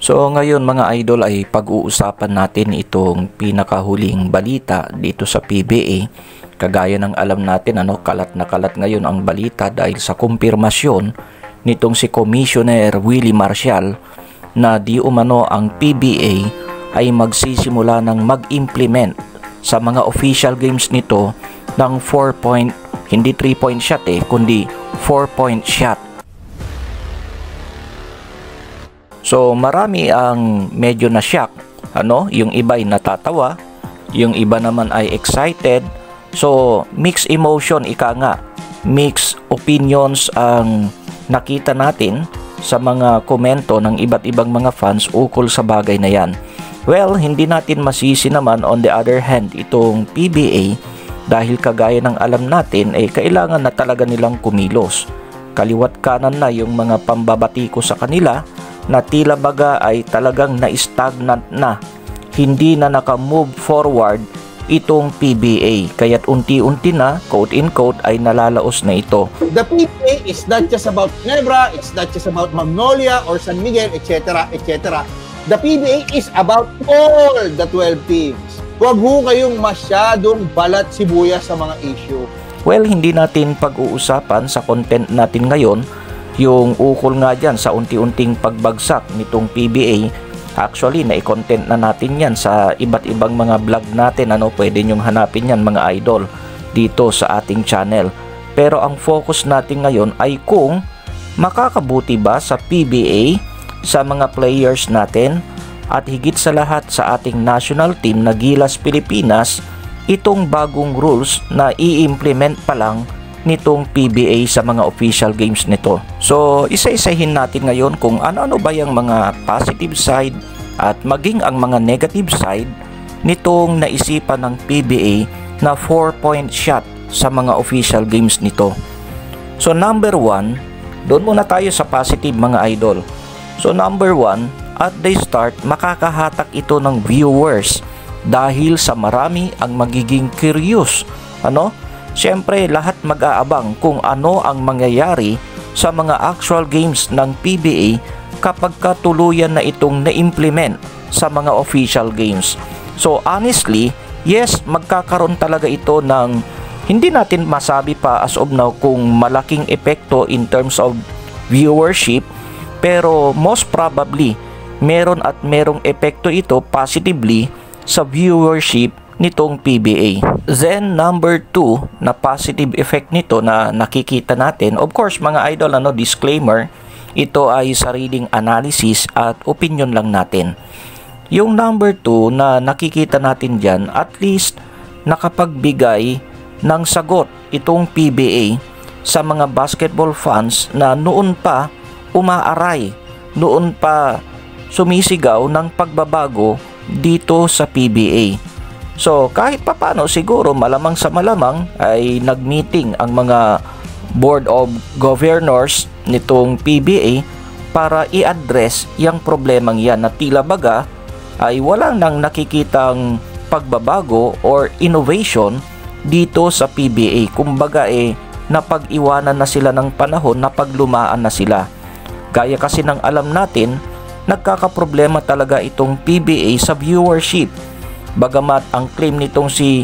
So ngayon mga idol ay pag-uusapan natin itong pinakahuling balita dito sa PBA. Kagaya ng alam natin kalat na kalat ngayon ang balita dahil sa kumpirmasyon nitong si Commissioner Willie Marcial na di umano ang PBA ay magsisimula ng mag-implement sa mga official games nito ng 4-point, hindi 3-point shot kundi 4-point shot. So marami ang medyo na shock, yung iba ay natatawa, yung iba naman ay excited. So mixed emotion, mixed opinions ang nakita natin sa mga komento ng iba't ibang mga fans ukol sa bagay na yan. Well, hindi natin masisi naman on the other hand itong PBA dahil kagaya ng alam natin kailangan na talaga nilang kumilos. Kaliwat kanan na yung mga pambabati ko sa kanila na tila baga ay talagang na-stagnant na, hindi na naka-move forward itong PBA, kaya't unti-unti na, quote-in-quote, ay nalalaos na ito. The PBA is not just about Ginebra, it's not just about Magnolia or San Miguel, etc., etc. The PBA is about all the 12 teams. Huwag ho kayong masyadong balat sibuyas sa mga issue. Well, hindi natin pag-uusapan sa content natin ngayon yung ukol nga dyan sa unti-unting pagbagsak nitong PBA. Actually, na-content na natin yan sa iba't ibang mga vlog natin. Pwede nyong hanapin yan mga idol dito sa ating channel. Pero ang focus natin ngayon ay kung makakabuti ba sa PBA sa mga players natin at higit sa lahat sa ating national team na Gilas Pilipinas itong bagong rules na i-implement pa lang nitong PBA sa mga official games nito. So isa-isahin natin ngayon kung ano-ano ba yung mga positive side at maging ang mga negative side nitong naisipan ng PBA na 4-point shot sa mga official games nito. So number 1, doon muna tayo sa positive mga idol. So number 1, at the start makakahatak ito ng viewers dahil sa marami ang magiging curious. Siyempre, lahat mag-aabang kung ano ang mangyayari sa mga actual games ng PBA kapag katuluyan na itong na-implement sa mga official games. So honestly, yes, magkakaroon talaga ito ng hindi natin masabi pa as of now kung malaking epekto in terms of viewership, pero most probably merong epekto ito positively sa viewership nitong PBA. Then number 2 na positive effect nito na nakikita natin, of course mga idol, disclaimer, ito ay sariling analysis at opinion lang natin. Yung number 2 na nakikita natin dyan, at least nakapagbigay ng sagot itong PBA sa mga basketball fans na noon pa umaaray, noon pa sumisigaw ng pagbabago dito sa PBA. So kahit papano siguro malamang sa malamang ay nagmeeting ang mga Board of Governors nitong PBA para i-address yung problemang yan na tila baga ay wala nang nakikitang pagbabago or innovation dito sa PBA. Kumbaga napag-iwanan na sila ng panahon, napaglumaan na sila. Gaya kasi ng alam natin, nagkakaproblema talaga itong PBA sa viewership. Bagamat ang claim nitong si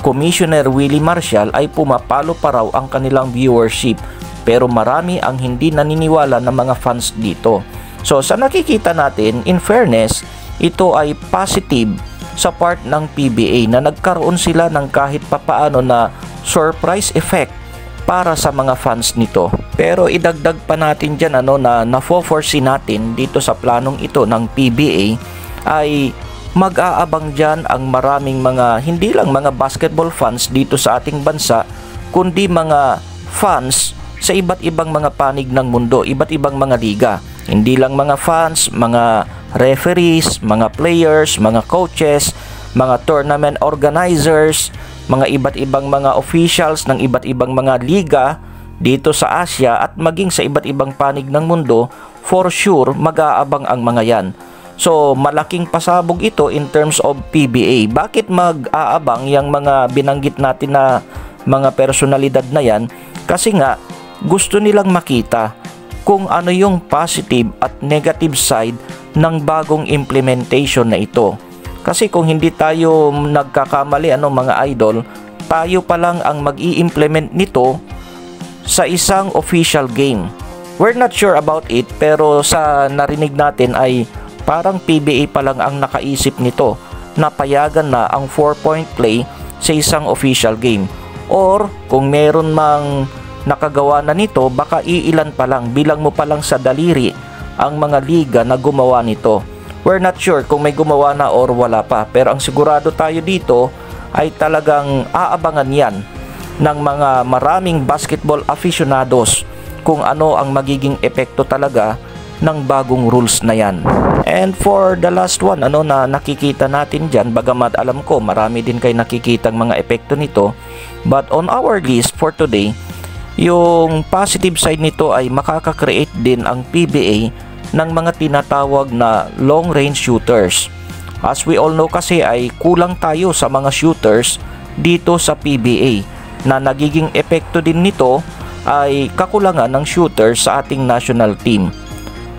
Commissioner Willie Marcial ay pumapalo pa raw ang kanilang viewership, pero marami ang hindi naniniwala ng mga fans dito. So sa nakikita natin, in fairness, ito ay positive sa part ng PBA na nagkaroon sila ng kahit papaano na surprise effect para sa mga fans nito. Pero idagdag pa natin dyan na nafo-foresee natin dito sa planong ito ng PBA ay mag-aabang dyan ang maraming mga, hindi lang mga basketball fans dito sa ating bansa, kundi mga fans sa iba't ibang mga panig ng mundo, iba't ibang mga liga. Hindi lang mga fans, mga referees, mga players, mga coaches, mga tournament organizers, mga iba't ibang mga officials ng iba't ibang mga liga dito sa Asia at maging sa iba't ibang panig ng mundo, for sure mag-aabang ang mga yan. So malaking pasabog ito in terms of PBA. Bakit mag-aabang yung mga binanggit natin na mga personalidad na yan? Kasi nga gusto nilang makita kung ano yung positive at negative side ng bagong implementation na ito. Kasi kung hindi tayo nagkakamali mga idol, tayo pa lang ang mag-i-implement nito sa isang official game. We're not sure about it, pero sa narinig natin ay parang PBA pa lang ang nakaisip nito na payagan na ang 4-point play sa isang official game. Or kung meron mang nakagawa na nito, baka iilan pa lang, bilang mo pa lang sa daliri ang mga liga na gumawa nito. We're not sure kung may gumawa na or wala pa, pero ang sigurado tayo dito ay talagang aabangan yan ng mga maraming basketball aficionados kung ano ang magiging epekto talaga ng bagong rules na yan. And for the last one, na nakikita natin dyan, bagamat alam ko marami din kayo nakikitang mga epekto nito, but on our list for today, yung positive side nito ay makaka-create din ang PBA ng mga tinatawag na long range shooters. As we all know kasi ay kulang tayo sa mga shooters dito sa PBA, na nagiging epekto din nito ay kakulangan ng shooters sa ating national team.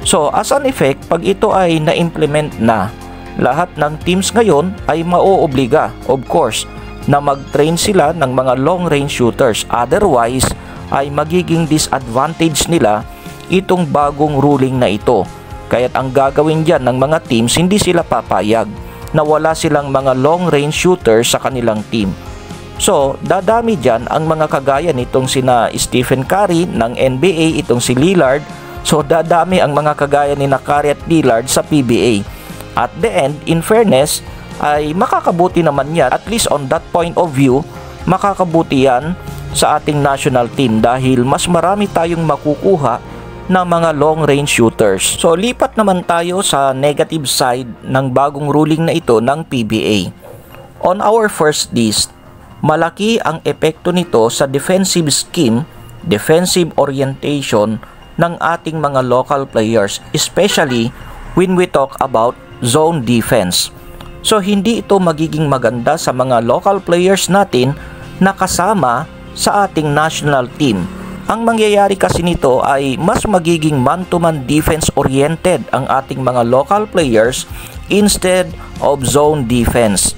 So as an effect, pag ito ay na-implement na, lahat ng teams ngayon ay maoobliga, of course, na mag-train sila ng mga long range shooters. Otherwise ay magiging disadvantage nila itong bagong ruling na ito. Kaya't ang gagawin dyan ng mga teams, hindi sila papayag na wala silang mga long range shooters sa kanilang team. So, dadami dyan ang mga kagaya nitong sina Stephen Curry ng NBA, itong si Lillard. So, dadami ang mga kagaya ni Curry at Lillard sa PBA. At the end, in fairness, ay makakabuti naman yan. At least on that point of view, makakabuti yan sa ating national team dahil mas marami tayong makukuha ng mga long range shooters. So, lipat naman tayo sa negative side ng bagong ruling na ito ng PBA. On our first list, malaki ang epekto nito sa defensive scheme, defensive orientation ng ating mga local players, especially when we talk about zone defense. So hindi ito magiging maganda sa mga local players natin na kasama sa ating national team. Ang mangyayari kasi nito ay mas magiging man-to-man defense oriented ang ating mga local players instead of zone defense.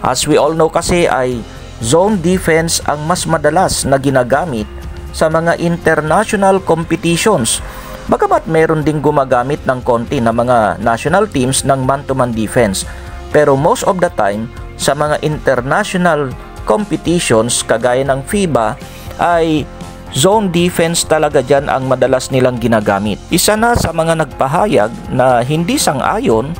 As we all know kasi ay zone defense ang mas madalas na ginagamit sa mga international competitions. Bagamat meron ding gumagamit ng konti na mga national teams ng man-to-man defense. Pero most of the time, sa mga international competitions kagaya ng FIBA, ay zone defense talaga dyan ang madalas nilang ginagamit. Isa na sa mga nagpahayag na hindi sang-ayon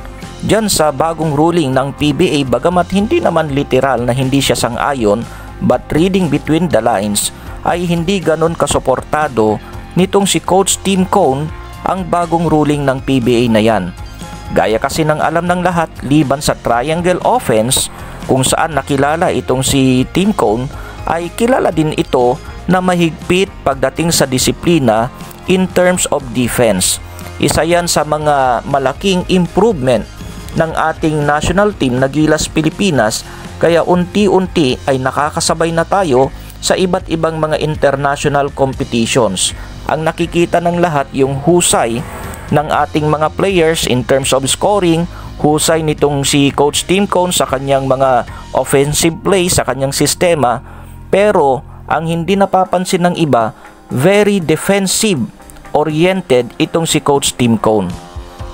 dyan sa bagong ruling ng PBA, bagamat hindi naman literal na hindi siya sang-ayon, but reading between the lines, ay hindi ganon kasuportado nitong si Coach Tim Cone ang bagong ruling ng PBA na yan. Gaya kasi ng alam ng lahat, liban sa triangle offense, kung saan nakilala itong si Tim Cone, ay kilala din ito na mahigpit pagdating sa disiplina in terms of defense. Isa yan sa mga malaking improvement ng ating national team na Gilas Pilipinas, kaya unti-unti ay nakakasabay na tayo sa iba't ibang mga international competitions. Ang nakikita ng lahat yung husay ng ating mga players in terms of scoring, husay nitong si Coach Tim Cone sa kanyang mga offensive play, sa kanyang sistema, pero ang hindi napapansin ng iba, very defensive oriented itong si Coach Tim Cone.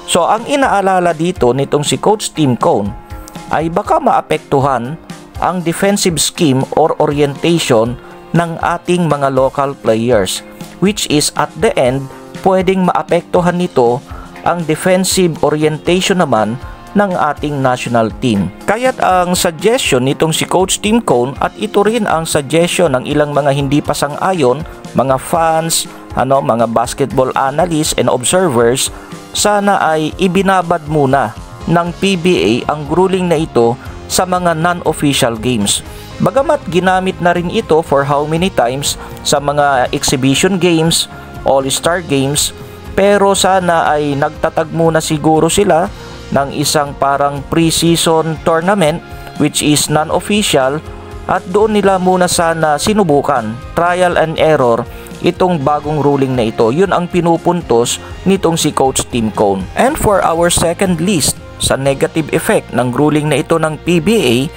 So ang inaalala dito nitong si Coach Tim Cone ay baka maapektuhan ang defensive scheme or orientation ng ating mga local players, which is at the end pwedeng maapektuhan nito ang defensive orientation naman ng ating national team. Kaya't ang suggestion nitong si Coach Tim Cone, at ito rin ang suggestion ng ilang mga hindi pa sang-ayon, mga fans, mga basketball analysts and observers, sana ay ibinabad muna ng PBA ang ruling na ito sa mga non-official games. Bagamat ginamit na rin ito for how many times sa mga exhibition games, all-star games, pero sana ay nagtatag muna siguro sila ng isang parang pre-season tournament which is non-official, at doon nila muna sana sinubukan, trial and error, itong bagong ruling na ito. Yun ang pinupuntos nitong si Coach Tim Cone. And for our second list sa negative effect ng ruling na ito ng PBA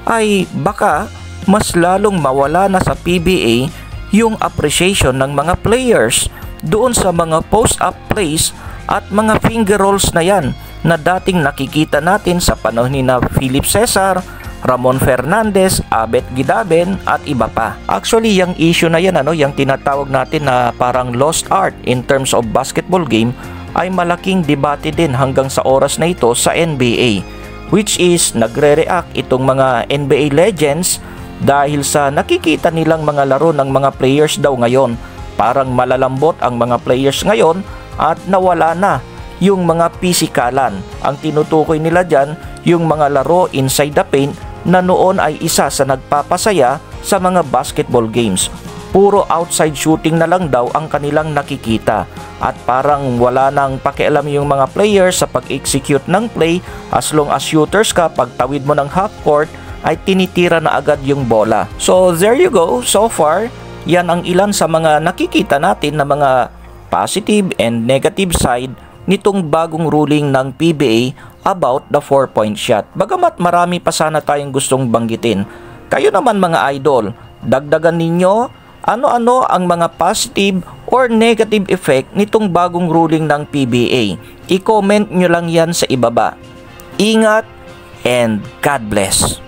ay baka mas lalong mawala na sa PBA yung appreciation ng mga players doon sa mga post-up plays at mga finger rolls na yan na dating nakikita natin sa panahon ni na Philip Cesar, Ramon Fernandez, Abet Gidaben at iba pa. Actually, yung issue na yan, yung tinatawag natin na parang lost art in terms of basketball game ay malaking debate din hanggang sa oras na ito sa NBA, which is nagre-react itong mga NBA legends dahil sa nakikita nilang mga laro ng mga players daw ngayon. Parang malalambot ang mga players ngayon at nawala na yung mga pisikalan. Ang tinutukoy nila dyan, yung mga laro inside the paint na noon ay isa sa nagpapasaya sa mga basketball games. Puro outside shooting na lang daw ang kanilang nakikita at parang wala nang pakialam yung mga players sa pag-execute ng play. As long as shooters ka, pag tawid mo ng half court ay tinitira na agad yung bola. So there you go. So far, yan ang ilan sa mga nakikita natin na mga positive and negative side nitong bagong ruling ng PBA about the 4-point shot. Bagamat marami pa sana tayong gustong banggitin. Kayo naman mga idol, dagdagan ninyo ano-ano ang mga positive or negative effect nitong bagong ruling ng PBA. I-comment nyo lang yan sa ibaba. Ingat and God bless.